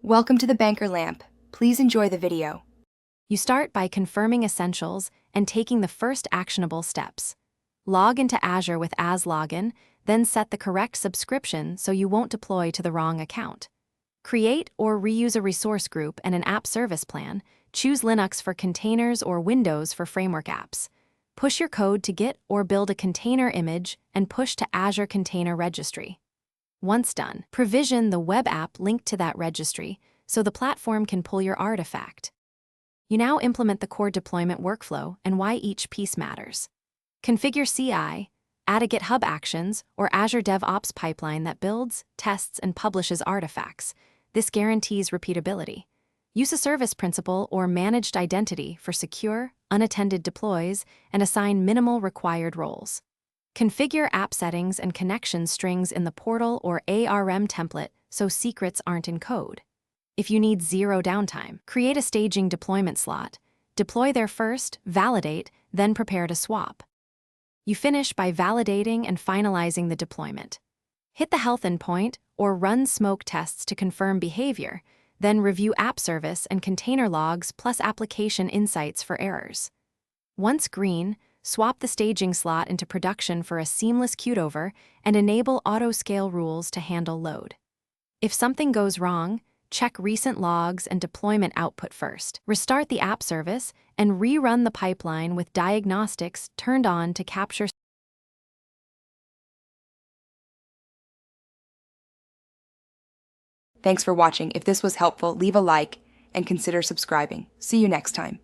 Welcome to the Banker Lamp. Please enjoy the video. You start by confirming essentials and taking the first actionable steps. Log into Azure with AzLogin, then set the correct subscription so you won't deploy to the wrong account. Create or reuse a resource group and an app service plan. Choose Linux for containers or Windows for framework apps. Push your code to Git or build a container image and push to Azure Container Registry. Once done, provision the web app linked to that registry so the platform can pull your artifact. You now implement the core deployment workflow and why each piece matters. Configure CI, add a GitHub Actions or Azure DevOps pipeline that builds, tests, and publishes artifacts. This guarantees repeatability. Use a service principal or managed identity for secure, unattended deploys and assign minimal required roles. Configure app settings and connection strings in the portal or ARM template so secrets aren't in code. If you need zero downtime, create a staging deployment slot. Deploy there first, validate, then prepare to swap. You finish by validating and finalizing the deployment. Hit the health endpoint or run smoke tests to confirm behavior, then review app service and container logs plus application insights for errors. Once green, swap the staging slot into production for a seamless cutover and enable auto-scale rules to handle load. If something goes wrong, check recent logs and deployment output first. Restart the app service and rerun the pipeline with diagnostics turned on to capture. Thanks for watching. If this was helpful, leave a like and consider subscribing. See you next time.